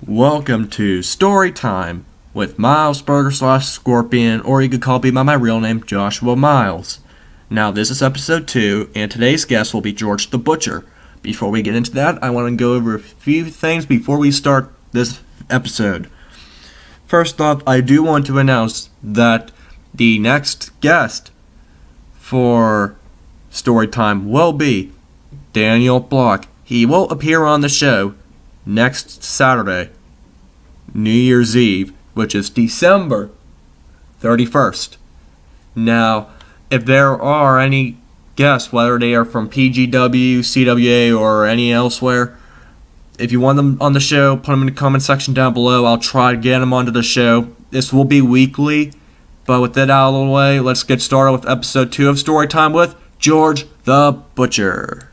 Welcome to Story Time with Miles Burger slash Scorpion, or you could call me by my real name, Joshua Miles. Now, this is episode 2, and today's guest will be George the Butcher. Before we get into that, I want to go over a few things before we start this episode. First off, I do want to announce that the next guest for Story Time will be Daniel Block. He will appear on the show next Saturday, New Year's Eve, which is December 31st. Now, if there are any guests, whether they are from PGW, CWA, or any elsewhere, if you want them on the show, put them in the comment section down below. I'll try to get them onto the show. This will be weekly, but with that out of the way, let's get started with episode 2 of Storytime with George the Butcher.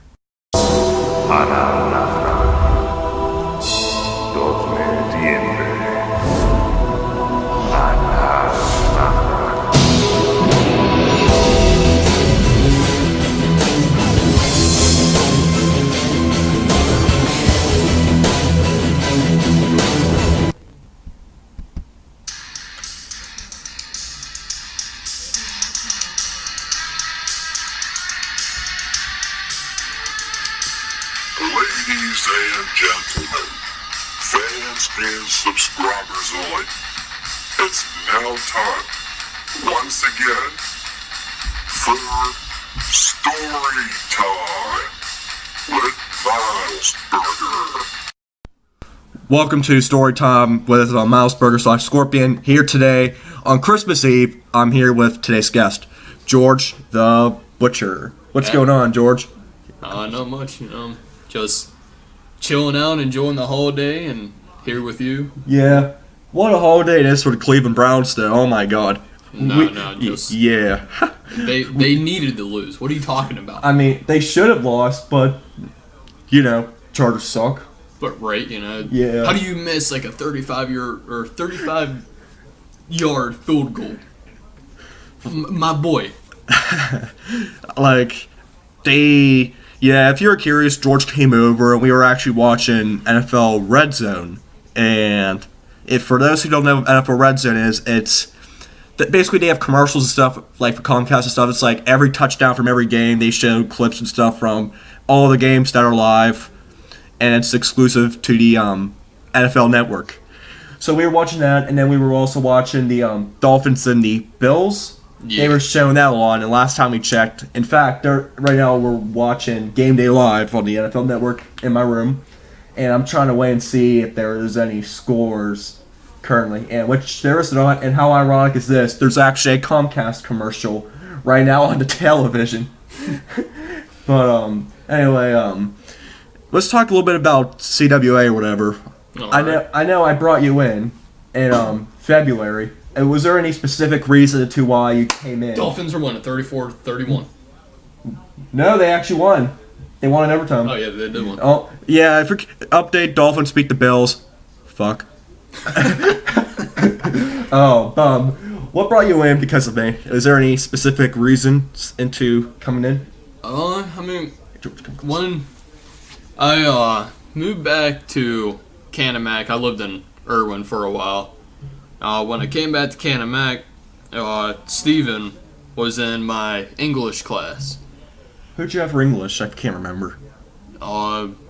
Ladies and gentlemen, fans and subscribers alike, it's now time, once again, for Story Time with Miles Burger. Welcome to Storytime with Miles Burger slash Scorpion. Here today on Christmas Eve, I'm here with today's guest, George the Butcher. What's going on, George? Not much, just chilling out, enjoying the holiday, and here with you. Yeah. What a holiday it is for the Cleveland Browns, though. Oh, my God. Yeah. They needed to lose. What are you talking about? I mean, they should have lost, but, Chargers suck. But, right, Yeah. How do you miss, like, a 35-yard field goal? My boy. If you're curious, George came over and we were actually watching NFL Red Zone. And for those who don't know what NFL Red Zone is, basically they have commercials and stuff, like for Comcast and stuff. It's like every touchdown from every game, they show clips and stuff from all the games that are live. And it's exclusive to the NFL Network. So we were watching that, and then we were also watching the Dolphins and the Bills. Yeah. They were showing that a lot, and last time we checked, in fact, right now we're watching Game Day Live on the NFL Network in my room, and I'm trying to wait and see if there is any scores currently, and which there is not, and how ironic is this? There's actually a Comcast commercial right now on the television. But anyway, let's talk a little bit about CWA or whatever. Right. I know I brought you in February. Was there any specific reason to why you came in? Dolphins are winning 34-31. No, they actually won. They won in overtime. Oh, yeah, they did win. Oh, yeah, update, Dolphins beat the Bills. Fuck. What brought you in because of me? Is there any specific reasons into coming in? I moved back to Canamac. I lived in Irwin for a while. When I came back to Canamac, Steven was in my English class. Who'd you have for English? I can't remember.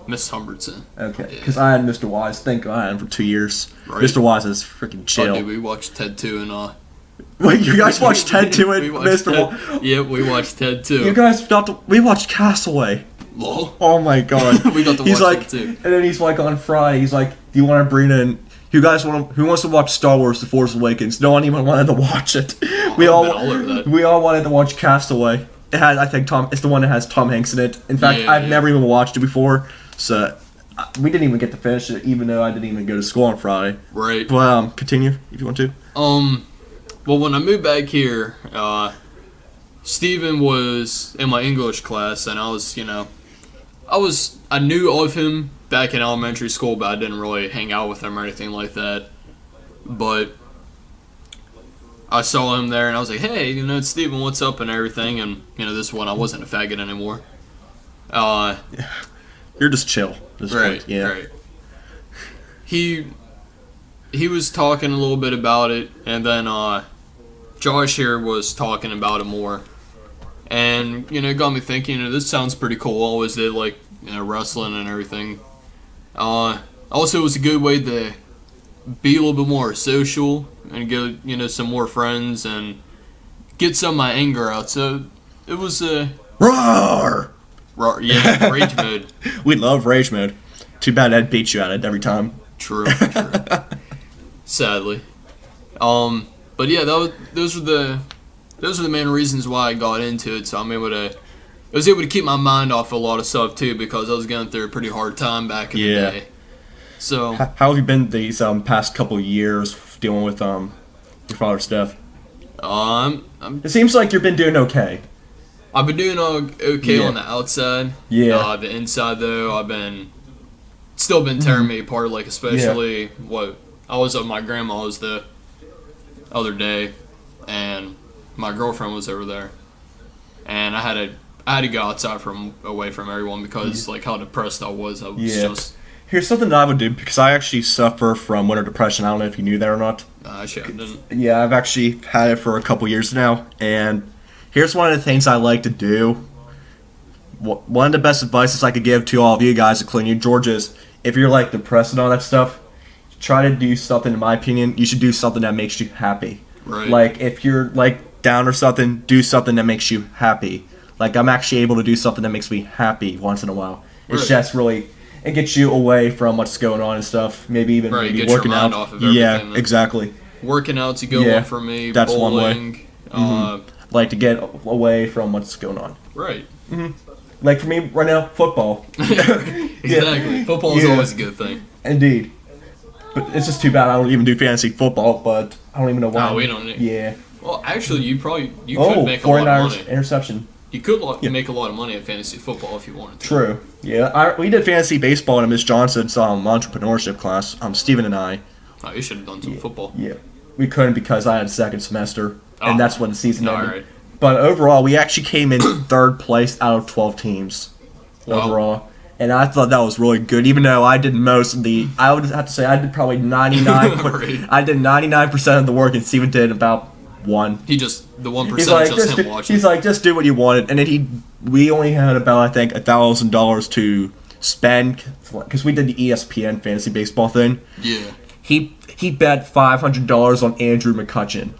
Miss Humbertson. Okay, because I had Mr. Wise. Thank God I had him for 2 years. Right. Mr. Wise is freaking chill. Oh, dude, we watched Ted 2 and Wait, you guys watched Ted 2 and Mr. Wise? Yeah, we watched Ted 2. You guys we watched Castaway. Lol. Oh my God. We got to watch Ted 2. And then he's like on Friday, he's like, do you want to bring in... Who wants to watch Star Wars: The Force Awakens? No one even wanted to watch it. We all wanted to watch Castaway. I think it's the one that has Tom Hanks in it. In fact, I've never even watched it before, so we didn't even get to finish it, even though I didn't even go to school on Friday. Right. Well, continue if you want to. Well, when I moved back here, Steven was in my English class, and I knew of him back in elementary school, but I didn't really hang out with him or anything like that. But I saw him there, and I was like, hey, it's Steven, what's up, and everything. And, this one, I wasn't a faggot anymore. You're just chill. Right, yeah. Right. He he was talking a little bit about it, and then Josh here was talking about it more. And, it got me thinking, this sounds pretty cool. Always did, like, wrestling and everything. Also, it was a good way to be a little bit more social and get, some more friends and get some of my anger out. So, it was Roar! Yeah, rage mode. We love rage mode. Too bad Ed beats you at it every time. True. Sadly. But yeah, those were the main reasons why I got into it. So I was able to keep my mind off a lot of stuff too, because I was going through a pretty hard time back in the day. So how have you been these past couple of years dealing with your father's death? It seems like you've been doing okay. I've been doing okay on the outside. Yeah. The inside though, I've still been tearing me apart. Like especially what I was at my grandma's the other day, and my girlfriend was over there, and I had to go outside away from everyone because like how depressed I was. I was just. Here's something that I would do, because I actually suffer from winter depression. I don't know if you knew that or not. I didn't. Yeah, I've actually had it for a couple years now, and here's one of the things I like to do. One of the best advices I could give to all of you guys, including you, George, is if you're like depressed and all that stuff, try to do something. In my opinion, you should do something that makes you happy. Right. Like if you're like down or something, do something that makes you happy. Like I'm actually able to do something that makes me happy once in a while. It's just really. It gets you away from what's going on and stuff. Maybe even maybe working your mind out. Off of everything. Yeah, exactly. Working out's a good one for me. That's bowling, one way. Like to get away from what's going on. Right. Like for me right now, football. Exactly. Football is always a good thing. Indeed. But it's just too bad I don't even do fantasy football. But I don't even know why. No, we don't. Yeah. Well, actually, you could make a lot of money. Interception. You could make a lot of money at fantasy football if you wanted to. True. Yeah, we did fantasy baseball in Miss Johnson's entrepreneurship class. Steven and I. Oh, you should have done some football. Yeah, we couldn't because I had a second semester, and that's when the season ended. Right. But overall, we actually came in third place out of 12 teams overall, and I thought that was really good. Even though I did most of the, I would have to say I did probably 99. Right. I did 99% of the work, and Steven did about 1. The 1% He's like, just him watching. He's like, just do what you wanted, and then we only had about I think $1,000 to spend because we did the ESPN fantasy baseball thing. Yeah. He bet $500 on Andrew McCutchen,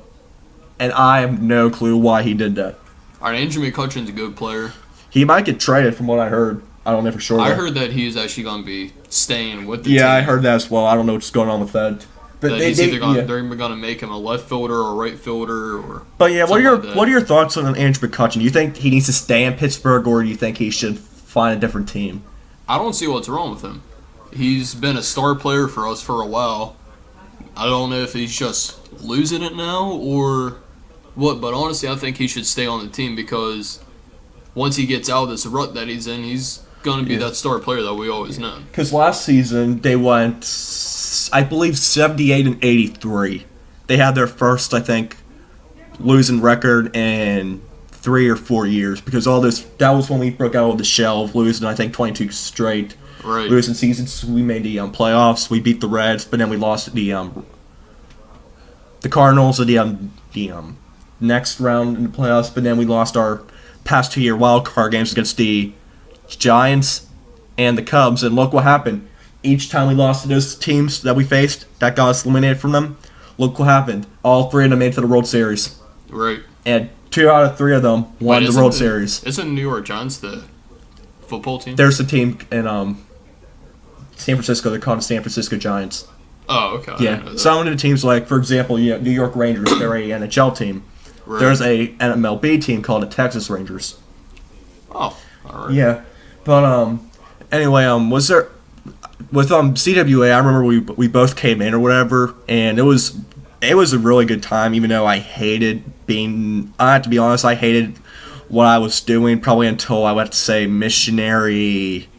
and I have no clue why he did that. All right, Andrew McCutchen's a good player. He might get traded, from what I heard. I don't know for sure. I heard that he's actually going to be staying with the team. Yeah, I heard that as well. I don't know what's going on with that. But they're either going to make him a left fielder or a right fielder or. But yeah, what are your thoughts on Andrew McCutchen? Do you think he needs to stay in Pittsburgh, or do you think he should find a different team? I don't see what's wrong with him. He's been a star player for us for a while. I don't know if he's just losing it now or what, but honestly, I think he should stay on the team because once he gets out of this rut that he's in, he's going to be that star player that we always know. Because last season, they went, I believe, 78-83. They had their first, I think, losing record in 3 or 4 years because that was when we broke out of the shell of losing, I think, 22 straight. Right. Losing seasons. We made the playoffs. We beat the Reds, but then we lost the Cardinals in the next round in the playoffs. But then we lost our past 2-year wild card games against the Giants and the Cubs. And look what happened. Each time we lost to those teams that we faced, that got us eliminated from them. Look what happened. All 3 of them made it to the World Series. Right. And 2 out of 3 of them won the World Series. Isn't New York Giants the football team? There's a team in San Francisco. They're called the San Francisco Giants. Oh, okay. Yeah. Some of the teams, like, for example, New York Rangers, they're a NHL team. Right. There's a MLB team called the Texas Rangers. Oh, all right. Yeah. But, anyway, was there... With CWA, I remember we both came in or whatever, and it was a really good time, even though I hated I have to be honest, I hated what I was doing probably until I would have to say missionary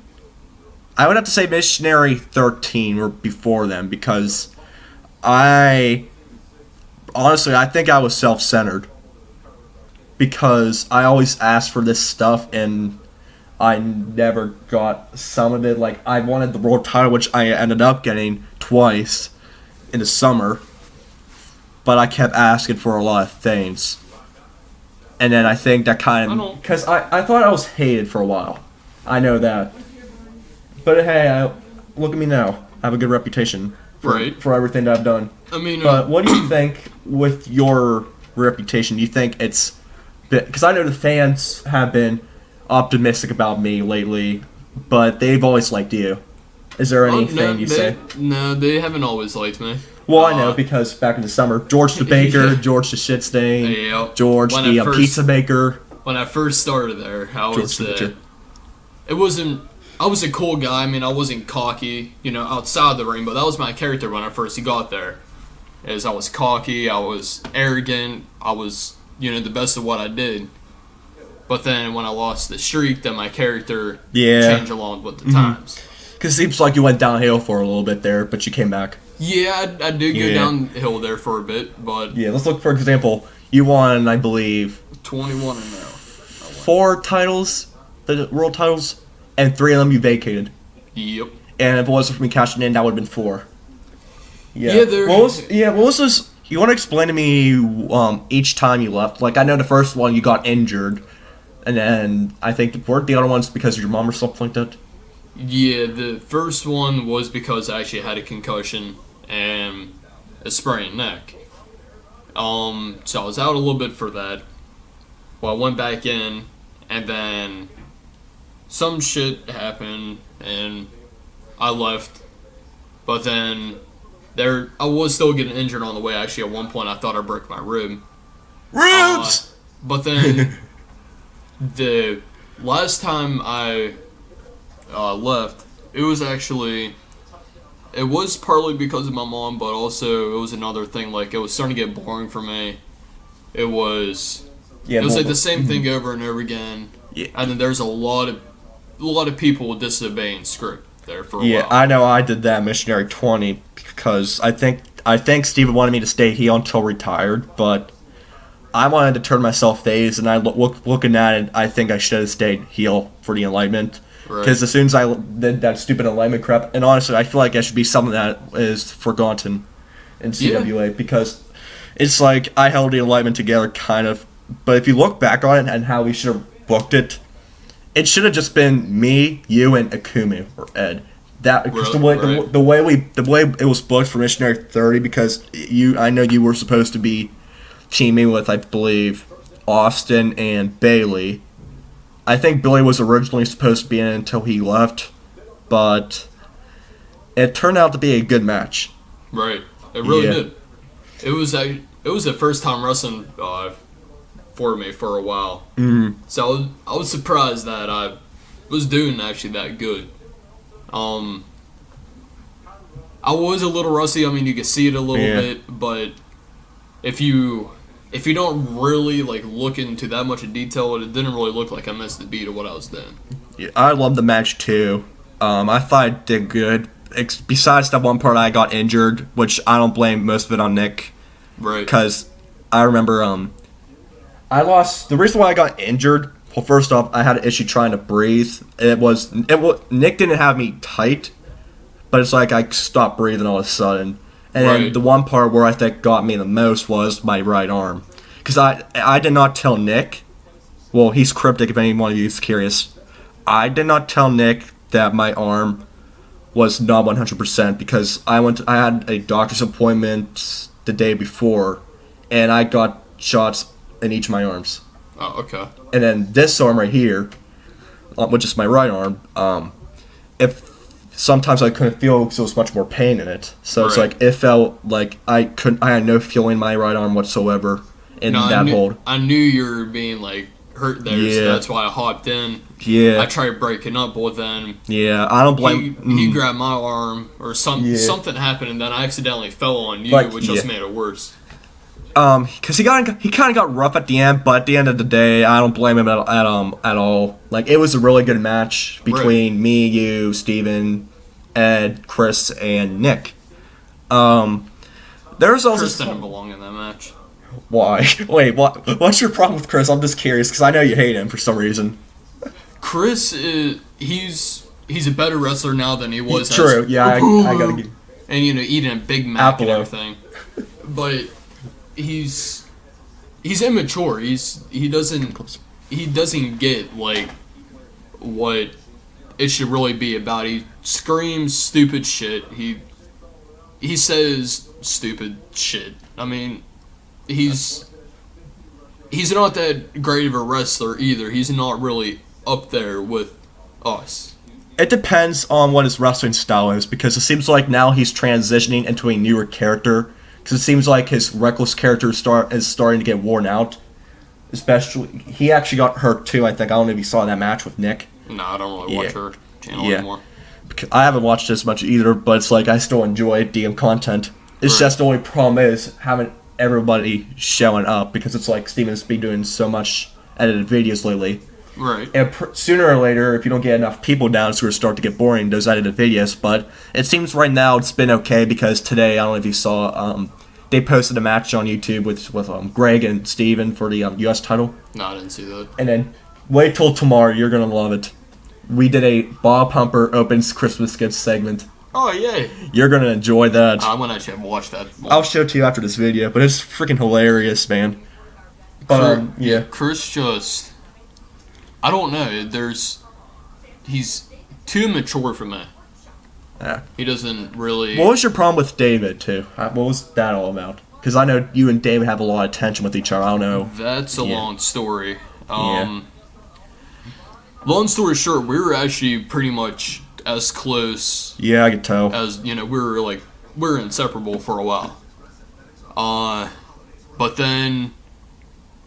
13 or before then, because I think I was self-centered because I always asked for this stuff and I never got some of it. Like, I wanted the world title, which I ended up getting twice, in the summer, but I kept asking for a lot of things. And then I think that kind of... Because I thought I was hated for a while. I know that. But hey, look at me now. I have a good reputation for everything that I've done. I mean... But what do you think with your reputation? Do you think it's... Because I know the fans have been optimistic about me lately, but they've always liked you. Is there anything you say? No, they haven't always liked me. Well, I know, because back in the summer, George the Baker, George the Shit Stain, George the Pizza Maker. When I first started there, I was I was a cool guy. I mean, I wasn't cocky, outside the ring, but that was my character when I first got there. I was cocky, I was arrogant, I was, the best of what I did. But then when I lost the streak, then my character changed along with the times. Because it seems like you went downhill for a little bit there, but you came back. Yeah, I did go downhill there for a bit, but... Yeah, let's look, for example, you won, I believe... 21 and 0. 4 titles, the world titles, and 3 of them you vacated. Yep. And if it wasn't for me cashing in, that would have been 4. Yeah, what was this... You want to explain to me each time you left? Like, I know the first one you got injured, and then I think weren't the other ones because of your mom or something like that? Yeah, the first one was because I actually had a concussion and a sprained neck. So I was out a little bit for that. Well, I went back in, and then some shit happened, and I left. But then I was still getting injured on the way. Actually, at one point, I thought I broke my rib. Ribs! But then the last time I left, it was partly because of my mom, but also it was another thing. Like, it was starting to get boring for me. It was like the same thing over and over again. Yeah. And then there's a lot of people disobeying script there for a while. Yeah, I know I did that Missionary 20 because I think Steven wanted me to stay heel until retired, but I wanted to turn myself face, and looking at it, I think I should have stayed heel for the Enlightenment. Because as soon as I did that stupid Enlightenment crap, and honestly, I feel like that should be something that is forgotten in CWA, because it's like I held the Enlightenment together, kind of, but if you look back on it and how we should have booked it, it should have just been me, you, and Akumu or Ed. The way it was booked for Missionary 30, because I know you were supposed to be teaming with, I believe, Austin and Bailey. I think Billy was originally supposed to be in until he left, but it turned out to be a good match. Right, it really did. It was the first time wrestling for me for a while. Mm-hmm. So I was surprised that I was doing actually that good. I was a little rusty. I mean, you could see it a little bit, but if you don't really look into that much in detail, it didn't really look like I missed the beat of what I was doing. Yeah, I loved the match too. I thought I did good. Besides that one part I got injured, which I don't blame most of it on Nick. Right. Because I remember I lost. The reason why I got injured, well, first off, I had an issue trying to breathe. Nick didn't have me tight, but it's like I stopped breathing all of a sudden. And then the one part where I think got me the most was my right arm. Because I did not tell Nick, well, he's cryptic if anyone of you is curious. I did not tell Nick that my arm was not 100% because I had a doctor's appointment the day before, and I got shots in each of my arms. Oh, okay. And then this arm right here, which is my right arm, sometimes I couldn't feel because there was much more pain in it. So it's like it felt like I had no feeling in my right arm whatsoever hold. I knew you were being hurt there, so that's why I hopped in. Yeah. I tried breaking up, but then I don't blame. He grabbed my arm or something happened, and then I accidentally fell on you, which just made it worse. Because he kind of got rough at the end, but at the end of the day, I don't blame him at all. Like, it was a really good match between me, you, Steven, Ed, Chris, and Nick. There's also Chris didn't belong in that match. Why? Wait, what's your problem with Chris? I'm just curious because I know you hate him for some reason. Chris he's a better wrestler now than he was. True. Yeah, I gotta give. and eating a Big Mac and Apple. everything. But he's immature. He doesn't get like what it should really be about. He screams stupid shit. He says stupid shit. I mean, he's not that great of a wrestler either. He's not really up there with us. It depends on what his wrestling style is, because it seems like now he's transitioning into a newer character. Because it seems like his reckless character is starting to get worn out. Especially, he actually got hurt too, I think. I don't know if you saw that match with Nick. No, I don't really watch her channel anymore. I haven't watched as much either, but it's like I still enjoy DM content. It's just the only problem is having everybody showing up, because it's like Steven's been doing so much edited videos lately. Right. And sooner or later, if you don't get enough people down, it's going to start to get boring, those edited videos. But it seems right now it's been okay, because today, I don't know if you saw, they posted a match on YouTube with Greg and Steven for the U.S. title. No, I didn't see that. And then wait till tomorrow, you're going to love it. We did a Bob Humper opens Christmas gifts segment. Oh, yay. You're going to enjoy that. I'm going to actually watch that. I'll show it to you after this video, but it's freaking hilarious, man. But, yeah. Chris just... I don't know. He's too mature for me. Yeah. He doesn't really... What was your problem with David, too? What was that all about? Because I know you and David have a lot of tension with each other. I don't know. That's a long story. Long story short, we were actually pretty much as close... Yeah, I could tell. As, we were inseparable for a while. But then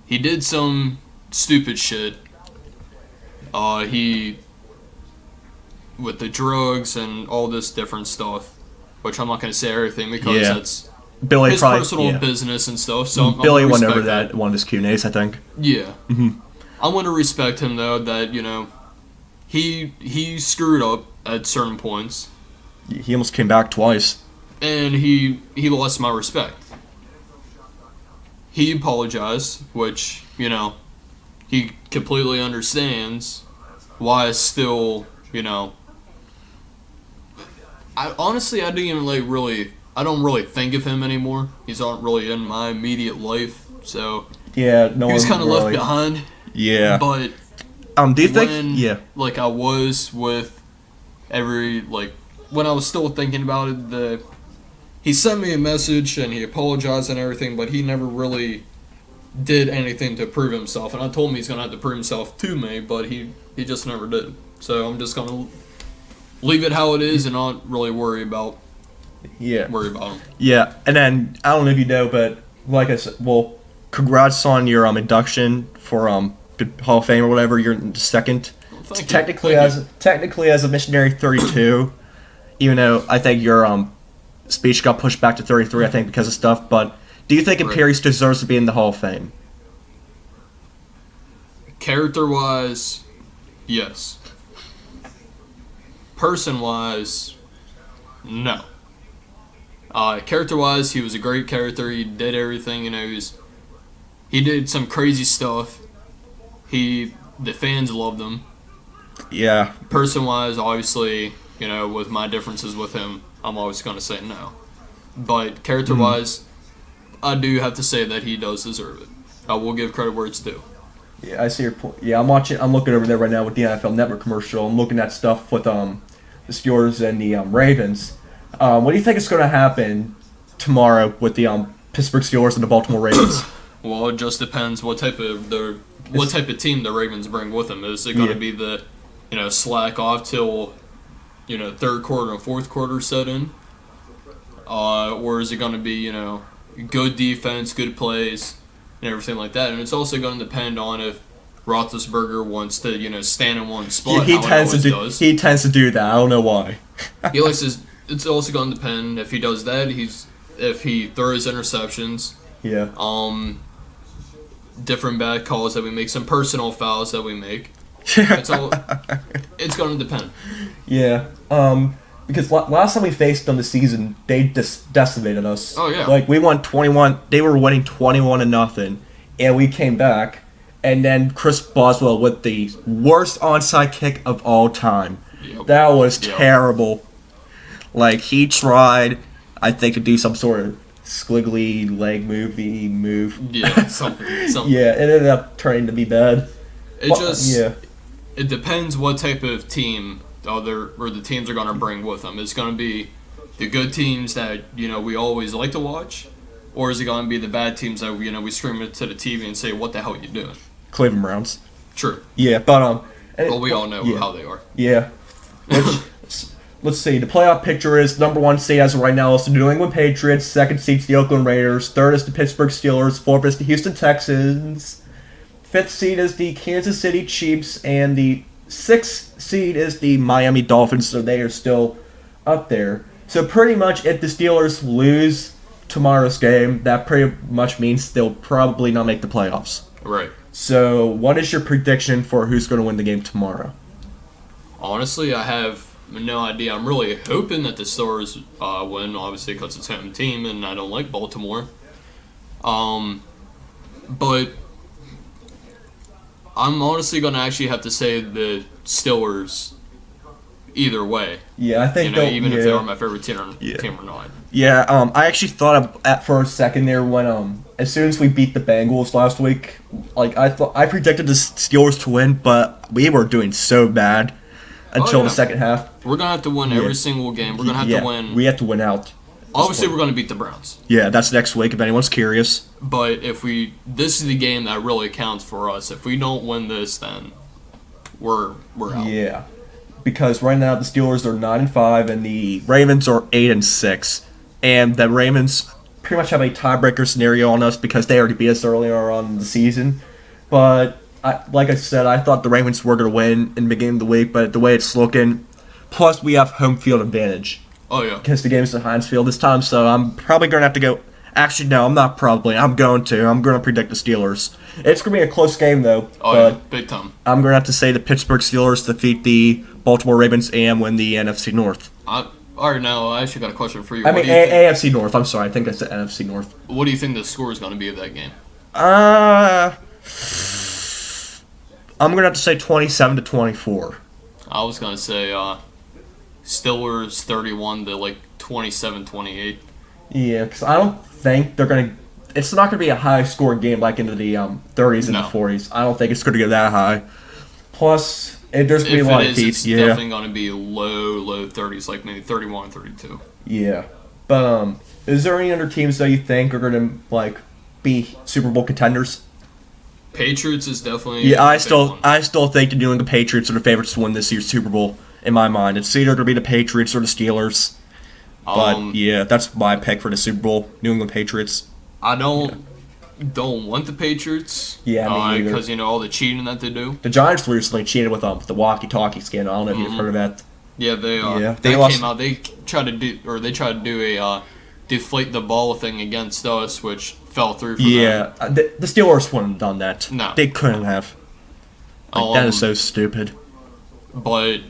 he did some stupid shit. He, with the drugs and all this different stuff, which I'm not going to say everything because that's Billy his personal business and stuff. So Billy went over that one of his Q&As, I think. Yeah. Mm-hmm. I want to respect him though. That he screwed up at certain points. He almost came back twice. And he lost my respect. He apologized, which he completely understands why I still, I didn't even I don't really think of him anymore. He's not really in my immediate life, so yeah, he was kind of left behind. Yeah, but do you think? Like I was with when I was still thinking about it, he sent me a message and he apologized and everything, but he never really did anything to prove himself. And I told him he's gonna have to prove himself to me, but he just never did. So I'm just gonna leave it how it is and not really worry about him. Yeah, and then I don't know if you know, but like I said, well, congrats on your induction for the Hall of Fame or whatever. You're in second. Well, technically as a missionary 32, even though I think your speech got pushed back to 33, I think, because of stuff. But do you think Imperius deserves to be in the Hall of Fame? Character-wise, yes. Person-wise, no. Character-wise, he was a great character. He did everything. He did some crazy stuff. The fans loved him. Yeah. Person-wise, obviously, with my differences with him, I'm always going to say no. But character-wise, I do have to say that he does deserve it. I will give credit where it's due. Yeah, I see your point. Yeah, I'm looking over there right now with the NFL Network commercial. I'm looking at stuff with the Steelers and the Ravens. What do you think is going to happen tomorrow with the Pittsburgh Steelers and the Baltimore Ravens? Well, it just depends what type of team the Ravens bring with them. Is it going to be the slack off till third quarter and fourth quarter set in, or is it going to be good defense, good plays, and everything like that? And it's also going to depend on if Roethlisberger wants to stand in one spot. He tends to do that. I don't know why. It's also going to depend if he does that. If he throws interceptions. Yeah. Different bad calls that we make, some personal fouls that we make. It's going to depend. Yeah. Because last time we faced them this season, they decimated us. Oh yeah. Like we won 21. They were winning 21-0, and we came back. And then Chris Boswell with the worst onside kick of all time. Yep. That was terrible. Like he tried I think to do some sort of squiggly leg move. Yeah, something. Yeah, it ended up turning to be bad. It depends what type of team the teams are going to bring with them. It's going to be the good teams that we always like to watch, or is it going to be the bad teams that we scream into the TV and say, "What the hell are you doing?" Cleveland Browns. True. Yeah, but well, we all know how they are. Yeah. Let's see. The playoff picture is number 1 seed as of right now is the New England Patriots. Second seed is the Oakland Raiders. Third is the Pittsburgh Steelers. Fourth is the Houston Texans. Fifth seed is the Kansas City Chiefs, and the 6th seed is the Miami Dolphins. So they are still up there. So pretty much, if the Steelers lose tomorrow's game, that pretty much means they'll probably not make the playoffs. Right. So, what is your prediction for who's going to win the game tomorrow? Honestly, I have no idea. I'm really hoping that the Steelers win, obviously, because it's home team, and I don't like Baltimore. But I'm honestly going to actually have to say the Steelers either way. Yeah, I think even if they are my favorite team or not. Yeah, I actually thought for a second there when as soon as we beat the Bengals last week, I predicted the Steelers to win, but we were doing so bad until the second half. We're gonna have to win every single game. We're gonna have to win. We have to win out. Obviously, we're gonna beat the Browns. Yeah, that's next week if anyone's curious. But this is the game that really counts for us. If we don't win this, then we're out. Yeah, because right now the Steelers are 9-5 and the Ravens are 8-6, and the Ravens pretty much have a tiebreaker scenario on us because they already beat us earlier on in the season. But like I said, I thought the Ravens were going to win in the beginning of the week, but the way it's looking, plus we have home field advantage. Oh, yeah. Because the game's at Heinz Field this time, so I'm probably going to have to go. Actually, no, I'm not probably. I'm going to predict the Steelers. It's going to be a close game, though. Oh, yeah, big time. I'm going to have to say the Pittsburgh Steelers defeat the Baltimore Ravens and win the NFC North. All right, now I actually got a question for you. I mean, AFC North. I'm sorry. I think that's the NFC North. What do you think the score is going to be of that game? I'm going to have to say 27-24. I was going to say Steelers 31 to 27-28. Yeah, because I don't think they're going to... It's not going to be a high-scoring game like into the 30s and the 40s. I don't think it's going to get that high. Plus, there's going to be a lot of heat. It's definitely going to be low 30s, like maybe 31 or 32. Yeah. But is there any other teams that you think are going to be Super Bowl contenders? Patriots is definitely I still think the New England Patriots are the favorites to win this year's Super Bowl in my mind. It's either going to be the Patriots or the Steelers. But yeah, that's my pick for the Super Bowl. New England Patriots. I don't want the Patriots. Yeah, me either. Because all the cheating that they do. The Giants recently cheated with the walkie-talkie scandal. I don't know if you've heard of that. Yeah, they came out. They tried to do a deflate the ball thing against us, which fell through for them. Yeah, the Steelers wouldn't have done that. No. They couldn't have. That is so stupid. But,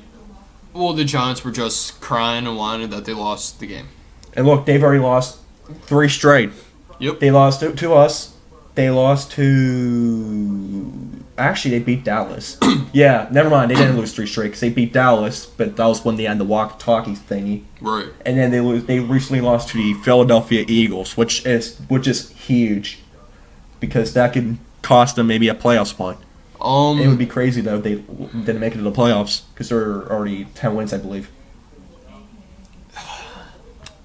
the Giants were just crying and whining that they lost the game. And look, they've already lost 3 straight. Yep. They lost to us. They lost to... Actually, they beat Dallas. Yeah, never mind. They didn't lose 3 straight because they beat Dallas, but that was when they had the walkie-talkie thingy. Right. And then they recently lost to the Philadelphia Eagles, which is huge because that could cost them maybe a playoff spot. It would be crazy though if they didn't make it to the playoffs because they're already 10 wins, I believe.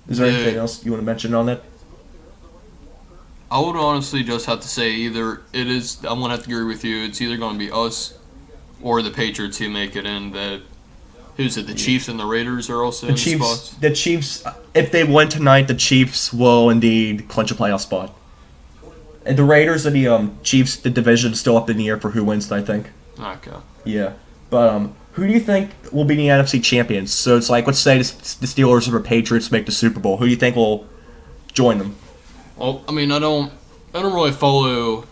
Is there anything else you want to mention on that? I would honestly just have to say I'm going to have to agree with you. It's either going to be us or the Patriots who make it in. Who's it? The Chiefs and the Raiders are also in the spots? The Chiefs, if they win tonight, the Chiefs will indeed clinch a playoff spot. And the Raiders and the Chiefs, the division is still up in the air for who wins, I think. Okay. Yeah. But who do you think will be the NFC champions? So it's let's say the Steelers or the Patriots make the Super Bowl. Who do you think will join them? Well, I mean, I don't really follow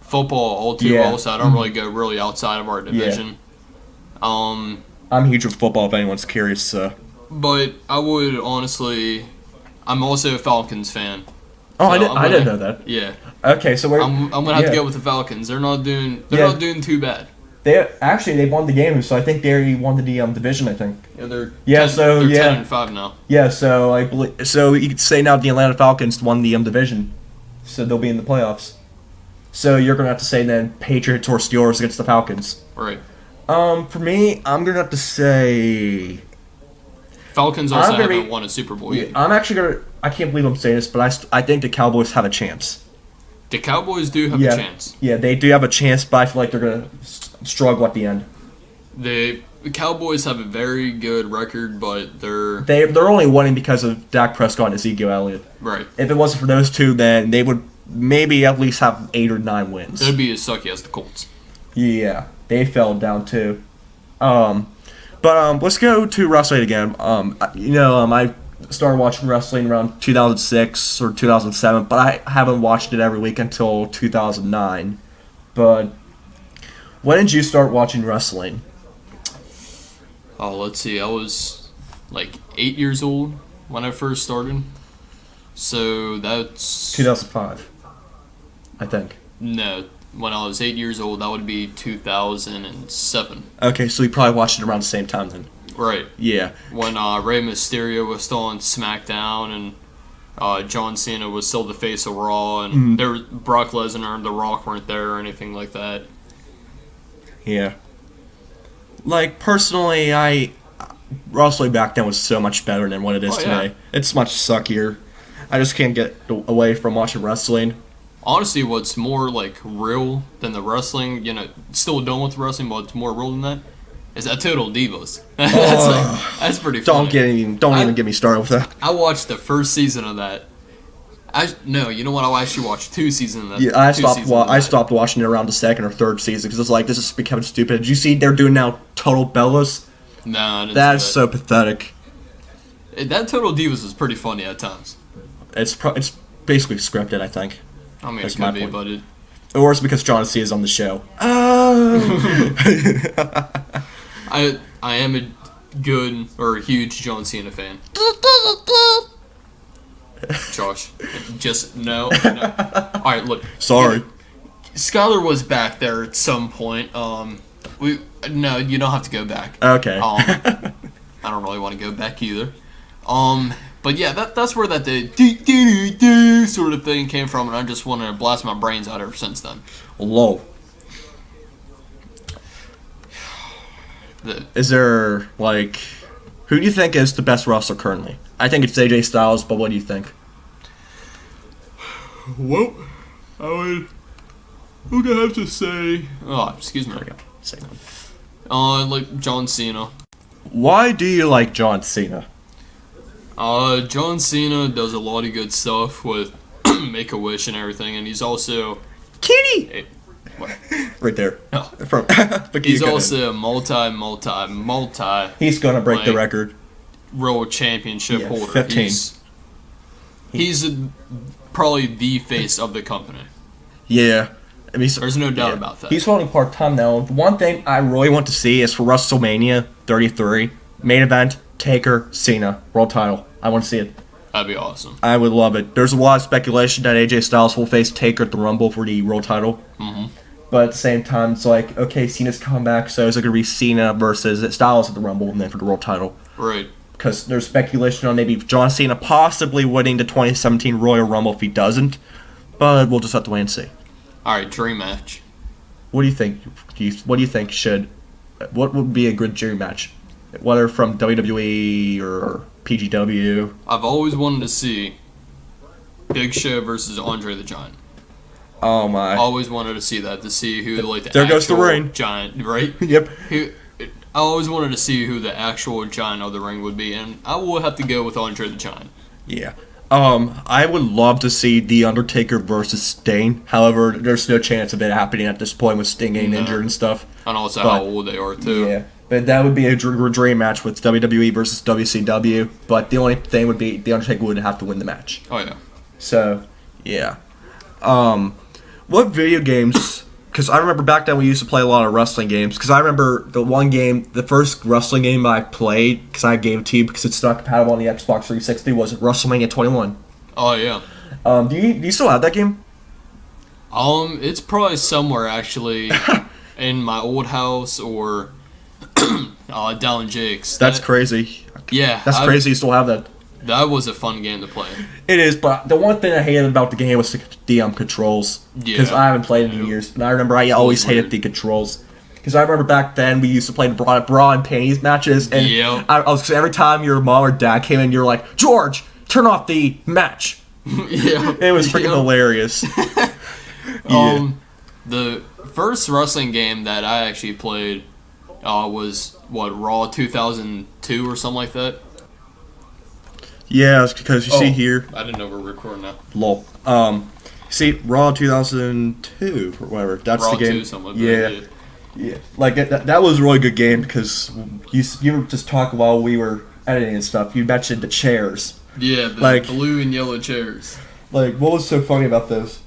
football all too well, so I don't really go outside of our division. Yeah. I'm huge with football if anyone's curious. So. But I would honestly, I'm also a Falcons fan. Oh, so I didn't know that. Yeah. Okay, so I'm gonna have to go with the Falcons. They're not doing too bad. They won the game, so I think they already won the division. I think. Yeah, they're Yeah, 10-5 now. Yeah, so I believe you could say now the Atlanta Falcons won the division, so they'll be in the playoffs. So you're gonna have to say then Patriots or Steelers against the Falcons. Right. For me, I'm gonna have to say Falcons also haven't won a Super Bowl yet. I'm actually gonna. I can't believe I'm saying this, but I think the Cowboys have a chance. The Cowboys do have a chance. Yeah, they do have a chance, but I feel like they're gonna struggle at the end. The Cowboys have a very good record, but they're only winning because of Dak Prescott and Ezekiel Elliott. Right. If it wasn't for those two, then they would maybe at least have 8 or 9 wins. It'd be as sucky as the Colts. Yeah, they fell down too. But let's go to wrestling again. I started watching wrestling around 2006 or 2007, but I haven't watched it every week until 2009. But when did you start watching wrestling? Oh, let's see. I was like 8 years old when I first started. So that's 2005, I think. No, when I was 8 years old, that would be 2007. Okay, so you probably watched it around the same time then. Right. Yeah. When Rey Mysterio was still on SmackDown and John Cena was still the face of Raw, and there was Brock Lesnar and The Rock weren't there or anything like that. Yeah. Like, personally, wrestling back then was so much better than what it is today. Yeah. It's much suckier. I just can't get away from watching wrestling. Honestly, what's more like real than the wrestling, still done with wrestling, but it's more real than that, is that Total Divas. That's pretty funny. Don't even get me started with that. I watched the first season of that. You know what? I actually watched 2 seasons of that. Yeah, I stopped watching it around the 2nd or 3rd season because it's like, this is becoming stupid. Did you see they're doing now Total Bellas? No, I didn't That is see so pathetic. That Total Divas was pretty funny at times. It's basically scripted, I think. I mean, That's it my could be, point. but it... Or it's because John C. is on the show. Oh! I am a good or a huge John Cena fan. Josh, just no. All right, look. Sorry. Skylar was back there at some point. You don't have to go back. Okay. I don't really want to go back either. But yeah, that's where that do sort of thing came from, and I just wanted to blast my brains out ever since then. Low. Is there, who do you think is the best wrestler currently? I think it's AJ Styles, but what do you think? Well, I'm gonna have to say... Oh, excuse me. There we go. Say one. Like John Cena. Why do you like John Cena? John Cena does a lot of good stuff with Make-A-Wish and everything, and he's also... Kitty! Hey, what? Right there. Oh. He's also a multi... He's gonna break the record. World championship holder. 15. He's probably the face of the company. Yeah. I mean, there's no doubt about that. He's holding part-time now. One thing I really want to see is for WrestleMania 33, main event, Taker, Cena, world title. I want to see it. That'd be awesome. I would love it. There's a lot of speculation that AJ Styles will face Taker at the Rumble for the world title. Mm-hmm. But at the same time, it's like, okay, Cena's coming back, so is it going to be Cena versus Styles at the Rumble and then for the world title? Right. Because there's speculation on maybe John Cena possibly winning the 2017 Royal Rumble if he doesn't. But we'll just have to wait and see. All right, dream match. What do you think? What would be a good dream match? Whether from WWE or PGW? I've always wanted to see Big Show versus Andre the Giant. Oh my! Always wanted to see that, to see who the there goes the ring. Giant, right? Yep. I always wanted to see who the actual giant of the ring would be, and I will have to go with Andre the Giant. Yeah. I would love to see The Undertaker versus Sting. However, there's no chance of it happening at this point with Sting getting injured and stuff. And also how old they are, too. Yeah. But that would be a dream match with WWE versus WCW. But the only thing would be The Undertaker would have to win the match. Oh, yeah. So, yeah. What video games... Because I remember back then we used to play a lot of wrestling games. Because I remember the first wrestling game I played, because I gave it to you because it's not compatible on the Xbox 360, was WrestleMania 21. Oh, yeah. Do you still have that game? It's probably somewhere, actually. in my old house or down Jake's. That's crazy. Yeah. That's crazy you still have that. That was a fun game to play. It is, but the one thing I hated about the game was the controls. Because I haven't played in years. And I remember I always hated the controls. Because I remember back then we used to play the bra and panties matches. And I was, every time your mom or dad came in, you were like, George, turn off the match. It was freaking hilarious. The first wrestling game that I actually played was, Raw 2002 or something like that? Yeah, it's because you see here. I didn't know we're recording now. Lol. See, Raw 2002 or whatever. That's Raw the game. 2, something like that. Yeah. Like, that was a really good game because you were just talking while we were editing and stuff. You mentioned the chairs. Yeah, the blue and yellow chairs. Like, what was so funny about those?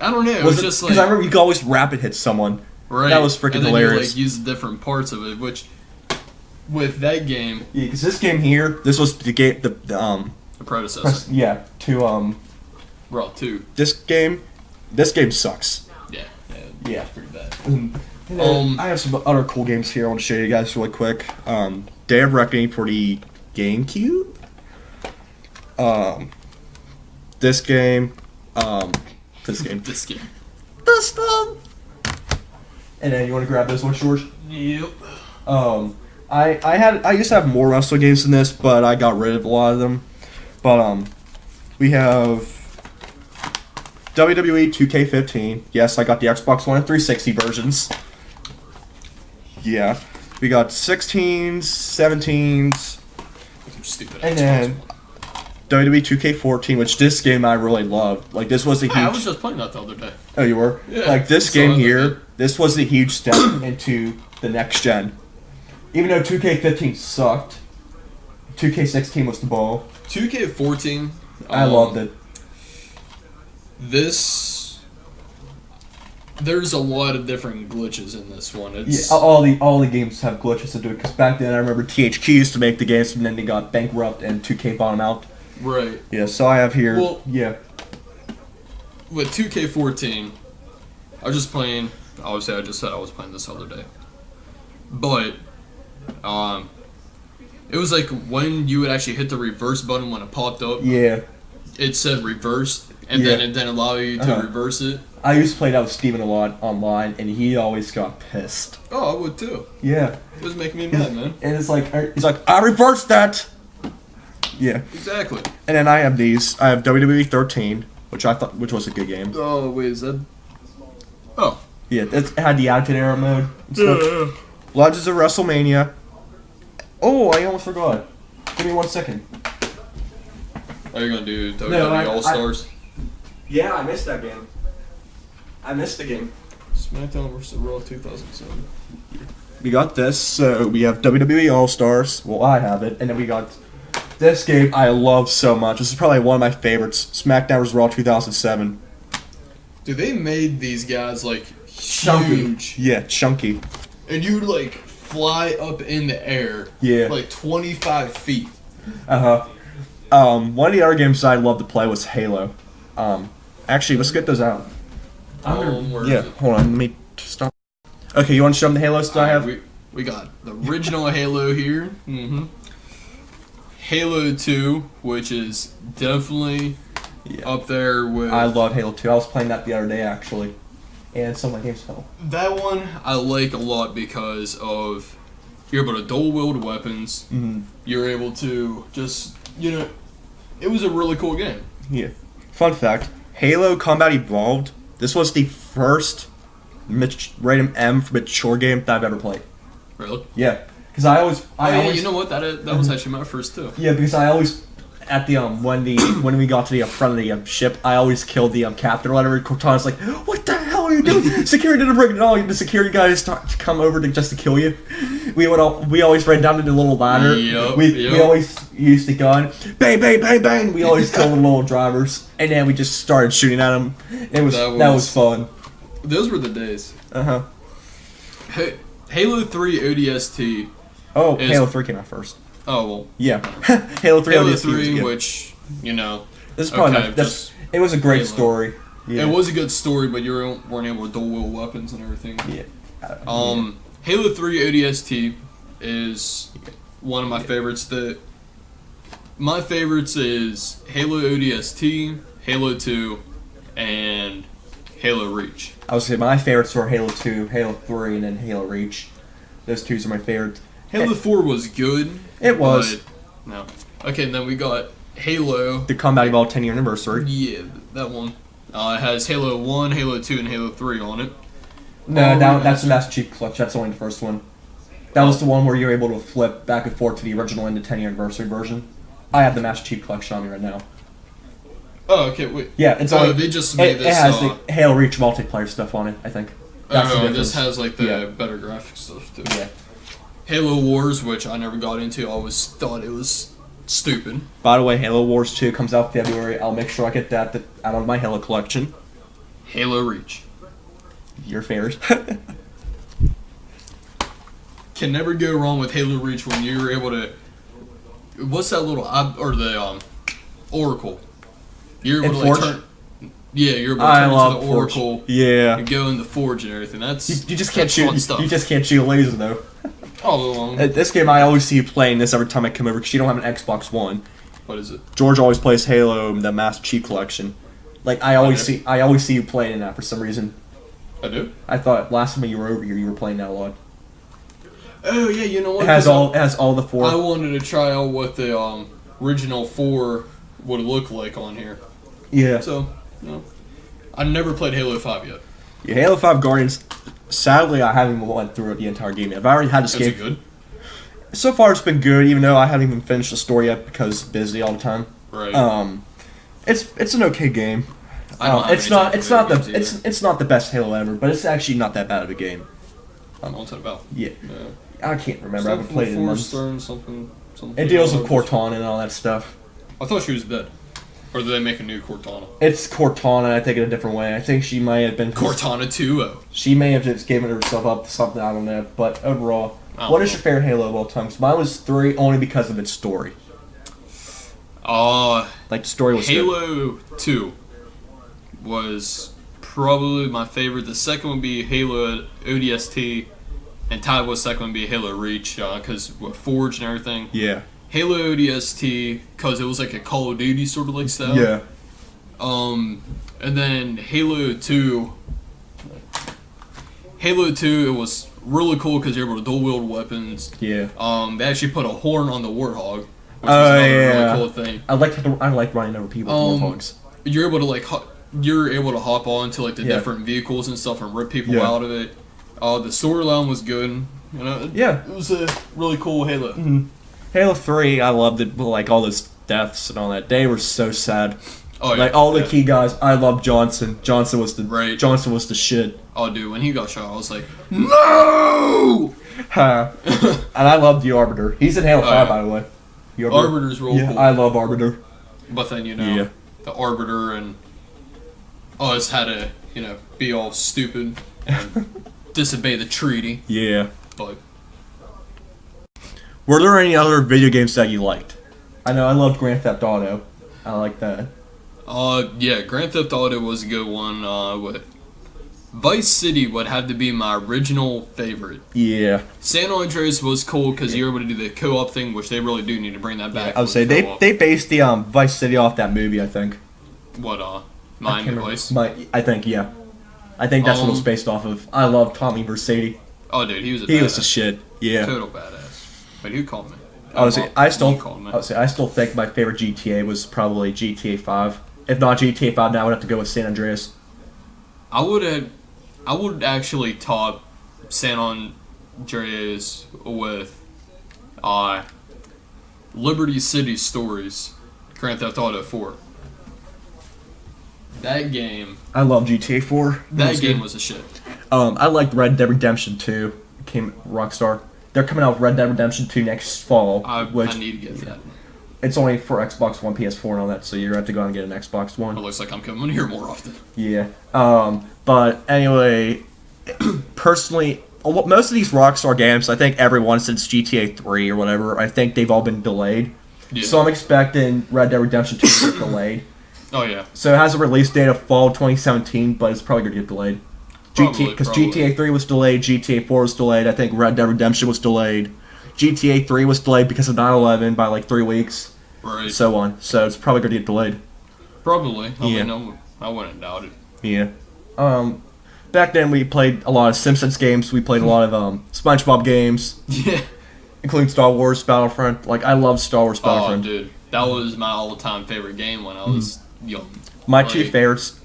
I don't know. It was just like... Because I remember you could always rapid hit someone. Right. That was freaking hilarious. And then you, use different parts of it, which... With that game... Yeah, because this game here, this was the game... The predecessor. To, Raw 2. This game sucks. Yeah, pretty bad. I have some other cool games here I want to show you guys really quick. Day of Reckoning for the GameCube. This game. This game. And then you want to grab this one, George? Yep. I used to have more wrestling games than this, but I got rid of a lot of them. But we have WWE 2K15. Yes, I got the Xbox One and 360 versions. Yeah. We got 16s, 17s, Stupid. and then WWE 2K14, which this game I really loved. Like, this was a huge... I was just playing that the other day. Oh, you were? Yeah. Like, this game here, this was a huge step into the next gen. Even though 2K15 sucked, 2K16 was the ball. 2K14... I loved it. There's a lot of different glitches in this one. It's all the games have glitches to do it. Because back then I remember THQ used to make the games, and then they got bankrupt and 2K bought them out. Right. Yeah. So I have here. Well, yeah. With 2K14, I was just playing. Obviously, I just said I was playing this other day, but it was like when you would actually hit the reverse button when it popped up. Yeah. It said reversed, and then it didn't allow you to reverse it. I used to play that with Steven a lot online, and he always got pissed. Oh, I would too. Yeah. It was making me mad, man. And it's like, he's like, I reversed that! Yeah. Exactly. And then I have these. I have WWE 13, which was a good game. Oh, wait, is that... Oh. Yeah, it had the Attitude Era mode and stuff. Legends of WrestleMania. Oh, I almost forgot. Give me 1 second. Are you going to do WWE All-Stars? Yeah, I missed that game. I missed the game. SmackDown vs. Raw 2007. We got this, so we have WWE All-Stars. Well, I have it. And then we got this game I love so much. This is probably one of my favorites. SmackDown vs. Raw 2007. Dude, they made these guys, like, Chunky. huge. Yeah, chunky. And you would, like, fly up in the air. Yeah. Like, 25 feet. Uh-huh. One of the other games I love to play was Halo. Actually, let's get those out. Yeah, hold on. Let me stop. Okay, you want to show them the Halo stuff I have? We got the original Halo here. Mm-hmm. Halo 2, which is definitely up there with... I love Halo 2. I was playing that the other day, actually. And some of my games fell. That one I like a lot because of... You're able to dual-wield weapons. Mm-hmm. You're able to just... it was a really cool game. Yeah. Fun fact, Halo Combat Evolved, this was the first rated M for mature game that I've ever played. Really? Yeah. Because I always... you know what? That was actually my first too. Yeah, because I always... At the, when we got to the front of the ship, I always killed the captain or whatever. Cortana's like, what the hell are you doing? Security didn't bring it all. The security guys to come over just to kill you. We always ran down to the little ladder. We always used the gun. Bang, bang, bang, bang. We always killed the little drivers. And then we just started shooting at them. That was fun. Those were the days. Uh-huh. Halo 3 ODST. Oh, Halo 3 came out first. Oh, well. Yeah. Halo 3 Halo ODST 3, which, This is probably it was a great story. Yeah. It was a good story, but you weren't able to dual-wield weapons and everything. Yeah. Halo 3 ODST is one of my favorites. My favorites is Halo ODST, Halo 2, and Halo Reach. I would say my favorites were Halo 2, Halo 3, and then Halo Reach. Those two are my favorites. Halo 4 was good. It was. But, no. Okay, and then we got Halo. The Combat Evolved 10-year anniversary. Yeah, that one. It has Halo 1, Halo 2, and Halo 3 on it. No, that's the Master Chief Collection. That's only the first one. That was the one where you were able to flip back and forth to the original and the 10-year anniversary version. I have the Master Chief Collection on me right now. Oh, okay, wait. Yeah, it's only, they just made this. It has the Halo Reach multiplayer stuff on it, I think. That's the difference. This has like the better graphics stuff too. Yeah. Halo Wars, which I never got into, I always thought it was stupid. By the way, Halo Wars 2 comes out February. I'll make sure I get that out of my Halo collection. Halo Reach. Your favorite. Can never go wrong with Halo Reach when you're able to. What's that little Oracle? You're able to like, turn. Yeah, you're able to turn into the Oracle. Yeah. And go in the Forge and everything. That's you just can't shoot. Stuff. You just can't shoot a laser though. All along. This game, I always see you playing this every time I come over because you don't have an Xbox One. What is it? George always plays Halo, the Master Chief Collection. Like I always see you playing in that for some reason. I do. I thought last time you were over here, you were playing that a lot. Oh yeah, you know what? It has all the 4. I wanted to try out what the original 4 would look like on here. Yeah. So, I never played Halo 5 yet. Yeah, Halo 5 Guardians. Sadly, I haven't even went through the entire game yet. I've already had to skip. Is it good? So far, it's been good, even though I haven't even finished the story yet because busy all the time. Right. It's an okay game. It's not the best Halo ever, but it's actually not that bad of a game. What's it about? Yeah. I can't remember. I haven't played it in months. Something It deals with Cortana and all that stuff. I thought she was dead. Or did they make a new Cortana? It's Cortana, I think, in a different way. I think she might have been... Cortana 2.0. She may have just given herself up to something, I don't know. But overall, what is your favorite Halo of all time? 'Cause mine was 3 only because of its story. Like, the story was Halo 2 was probably my favorite. The second would be Halo ODST, and tied with second would be Halo Reach, because with Forge and everything. Yeah. Halo ODST, because it was like a Call of Duty sort of like style. Yeah. And then Halo 2. Halo 2, it was really cool because you're able to dual wield weapons. Yeah. They actually put a horn on the Warthog, which was another really cool thing. I like running over people with Warthogs. You're able to hop on to like the different vehicles and stuff and rip people out of it. The storyline was good. It was a really cool Halo. Mm-hmm. Halo 3, I loved it, but like all those deaths and all that. They were so sad. Oh, yeah. Like all the key guys, I love Johnson. Johnson was the shit. Oh, dude, when he got shot, I was like, no! And I love the Arbiter. He's in Halo 5, by the way. Arbiter's real cool. I love Arbiter. But then, the Arbiter and us had to, be all stupid and disobey the treaty. Yeah. But were there any other video games that you liked? I know I loved Grand Theft Auto. I like that. Grand Theft Auto was a good one. With Vice City would have to be my original favorite. Yeah. San Andreas was cool because you're able to do the co-op thing, which they really do need to bring that back. I would say they based the Vice City off that movie, I think. What, Miami Vice? I think, yeah. I think that's what it was based off of. I love Tommy Vercetti. Oh, dude, he was the shit. Yeah. Total badass. Wait, who called me? I still think my favorite GTA was probably GTA 5. If not GTA 5, now I would have to go with San Andreas. I would actually top San Andreas with Liberty City Stories, Grand Theft Auto 4. That game. I love GTA 4. That game was a shit. I liked Red Dead Redemption 2. Rockstar. They're coming out with Red Dead Redemption 2 next fall. I need to get that. It's only for Xbox One, PS4, and all that, so you're going to have to go and get an Xbox One. It looks like I'm coming here more often. Yeah. But anyway, personally, most of these Rockstar games, I think everyone since GTA 3 or whatever, I think they've all been delayed. Yeah. So I'm expecting Red Dead Redemption 2 to get delayed. Oh, yeah. So it has a release date of fall 2017, but it's probably going to get delayed. Because GTA 3 was delayed, GTA 4 was delayed, I think Red Dead Redemption was delayed, GTA 3 was delayed because of 9/11 by like 3 weeks, Right. so on. So it's probably going to get delayed. Probably. Yeah. I wouldn't doubt it. Yeah. Back then we played a lot of Simpsons games. We played a lot of SpongeBob games, Yeah. including Star Wars Battlefront. Like I love Star Wars Oh, Battlefront. dude. That was my all-time favorite game when I was young. My two favorites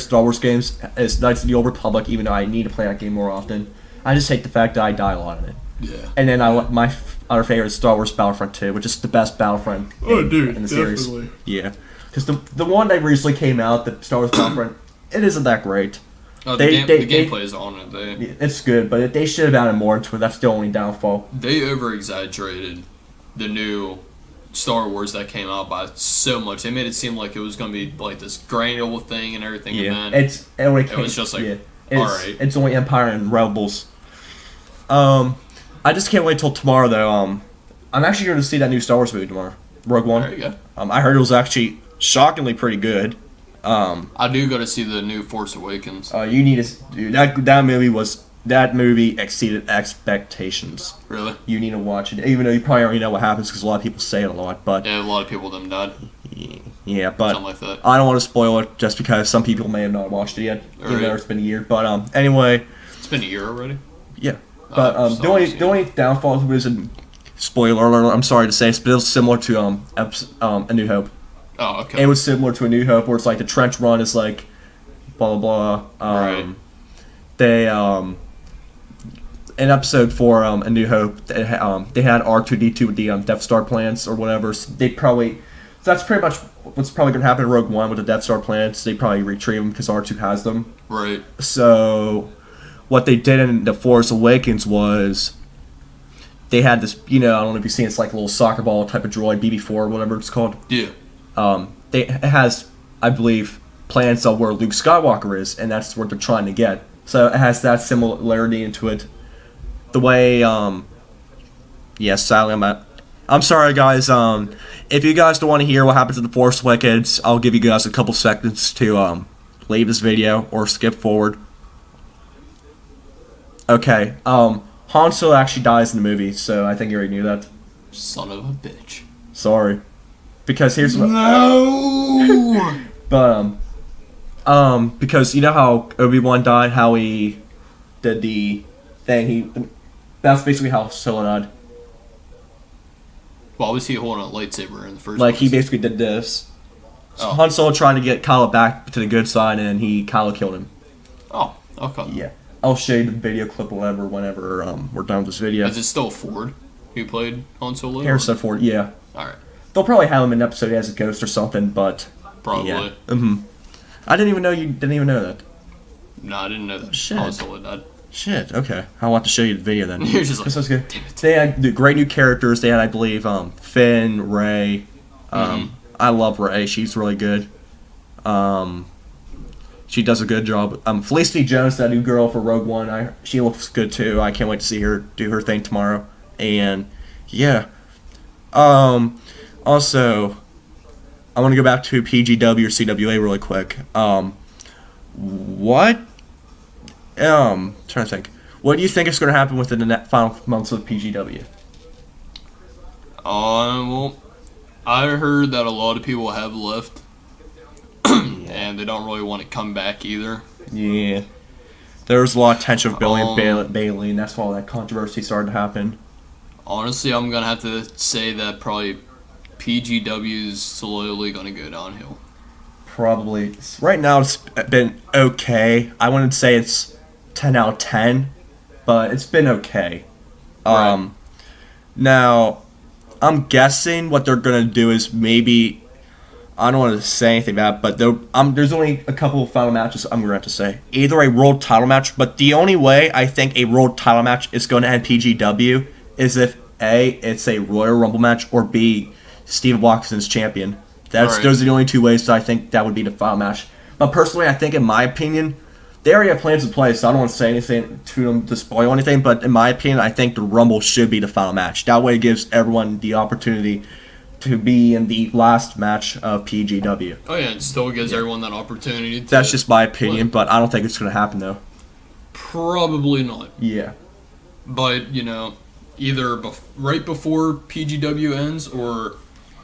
Star Wars games is Knights of the Old Republic. Even though I need to play that game more often, I just hate the fact that I die a lot in it. Yeah. And then my other favorite is Star Wars Battlefront 2, which is the best Battlefront in the series. Yeah, because the one that recently came out, the Star Wars Battlefront, it isn't that great. Oh, the gameplay is on it. It's good, but they should have added more into it. That's the only downfall. They over-exaggerated the new Star Wars that came out by so much. They made it seem like it was going to be like this granular thing and everything. Yeah, And then it was just like, alright. It's only Empire and Rebels. I just can't wait till tomorrow though. I'm actually going to see that new Star Wars movie tomorrow, Rogue One. There you go. I heard it was actually shockingly pretty good. I do go to see the new Force Awakens. You need to dude, that movie exceeded expectations. Really? You need to watch it, even though you probably already know what happens because a lot of people say it a lot. But Yeah, a lot of people them died. yeah, but Something like that. I don't want to spoil it just because some people may have not watched it yet, even though it's been a year. But anyway, It's been a year already. yeah. But the only downfall to it is a spoiler alert. I'm sorry to say, but it was similar to A New Hope. Oh, okay. It was similar to A New Hope, where it's like the trench run is like blah blah blah. Right. They in episode 4, A New Hope, they had R2D2 with the Death Star plans or whatever. So that's pretty much what's probably gonna happen in Rogue One with the Death Star plans. They probably retrieve them because R2 has them. Right. So what they did in The Force Awakens was they had this, I don't know if you've seen, it's like a little soccer ball type of droid, BB-4 or whatever it's called. Yeah. It has, I believe, plans of where Luke Skywalker is, and that's what they're trying to get. So it has that similarity into it. The way, Sally, I'm sorry, guys. If you guys don't want to hear what happens in The Force Awakens, I'll give you guys a couple seconds to leave this video or skip forward. Okay. Han Solo actually dies in the movie, so I think you already knew that. Son of a bitch. Sorry. Because here's what. No. But because you know how Obi-Wan died, how he did the thing. That's basically how Solo died. Why was he holding a lightsaber in the first Like place? he basically did this. So Oh. Han Solo trying to get Kylo back to the good side, and Kylo killed him. Oh, okay. Yeah, I'll show you the video clip whenever we're done with this video. Is it still Ford who played Han Solo? Harrison Ford, yeah. Alright. They'll probably have him in an episode as a ghost or something, but Probably. yeah. I didn't even know you didn't even know that. No, I didn't know that Shit. Han Solo died. Shit. Okay, I'll have to show you the video then. You're just like, This was good. damn it. They had the great new characters. They had, I believe, Finn, Rey. I love Rey. She's really good. She does a good job. Felicity Jones, that new girl for Rogue One, she looks good too. I can't wait to see her do her thing tomorrow. And yeah. Also, I want to go back to PGW or CWA really quick. Trying to think. What do you think is going to happen within the final months of PGW? Well, I heard that a lot of people have left, and they don't really want to come back either. Yeah. There was a lot of tension with Billy and Bailey, and that's why all that controversy started to happen. Honestly, I'm going to have to say that probably PGW is slowly going to go downhill. Probably. Right now, it's been okay. I wouldn't say it's 10 out of 10, but it's been okay. Right. Now, I'm guessing what they're going to do is maybe, I don't want to say anything about it, but there's only a couple of final matches I'm going to have to say. Either a world title match, but the only way I think a world title match is going to end PGW is if A, it's a Royal Rumble match, or B, Steve Watson's champion. Those are the only two ways that I think that would be the final match. But personally, I think, in my opinion, they already have plans in place, so I don't want to say anything to them to spoil anything, but in my opinion, I think the Rumble should be the final match. That way it gives everyone the opportunity to be in the last match of PGW. Oh yeah, it still gives everyone that opportunity to... That's just my opinion, but I don't think it's going to happen, though. Probably not. Yeah. But, either right before PGW ends or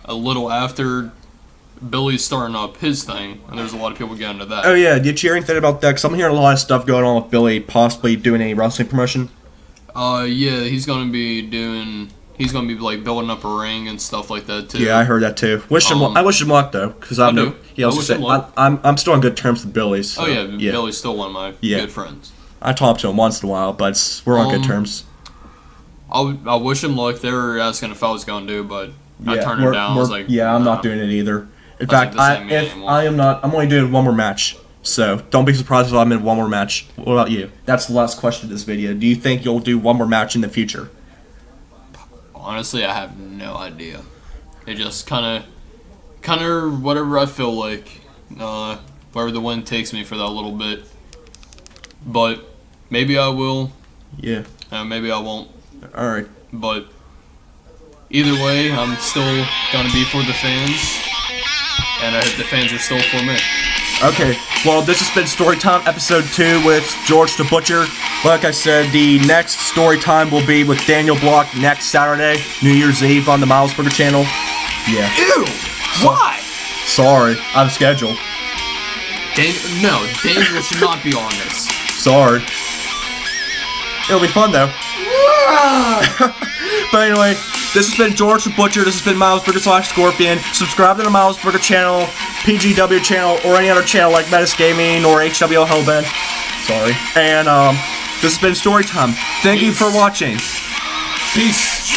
a little after Billy's starting up his thing, and there's a lot of people getting into that. Oh, yeah. Did you hear anything about that? Because I'm hearing a lot of stuff going on with Billy possibly doing a wrestling promotion. Yeah, he's gonna be like building up a ring and stuff like that too. Yeah, I heard that too. I wish him luck though, because I'm still on good terms with Billy. So, oh yeah, Billy's still one of my good friends. I talk to him once in a while, but we're on good terms. I wish him luck. They were asking if I was gonna do, but I turned it down. I was like, I'm not doing it either. In fact, I'm only doing one more match. So don't be surprised if I'm in one more match. What about you? That's the last question of this video. Do you think you'll do one more match in the future? Honestly, I have no idea. It just kind of whatever I feel like, wherever the wind takes me for that little bit. But maybe I will. Yeah. Maybe I won't. All right. But either way, I'm still gonna be for the fans, and I hope the fans are still for me. Okay, well, this has been Storytime Episode 2 with George the Butcher. Like I said, the next Storytime will be with Daniel Block next Saturday, New Year's Eve on the Milesburger channel. Yeah. Ew! Why? Sorry, out of schedule. Daniel should not be on this. Sorry. It'll be fun, though. But anyway, this has been George the Butcher. This has been Milesburger/Scorpion. Subscribe to the Milesburger channel, PGW channel, or any other channel like Metis Gaming or HWL Hellbent. Sorry. And this has been Storytime. Thank you for watching. Peace.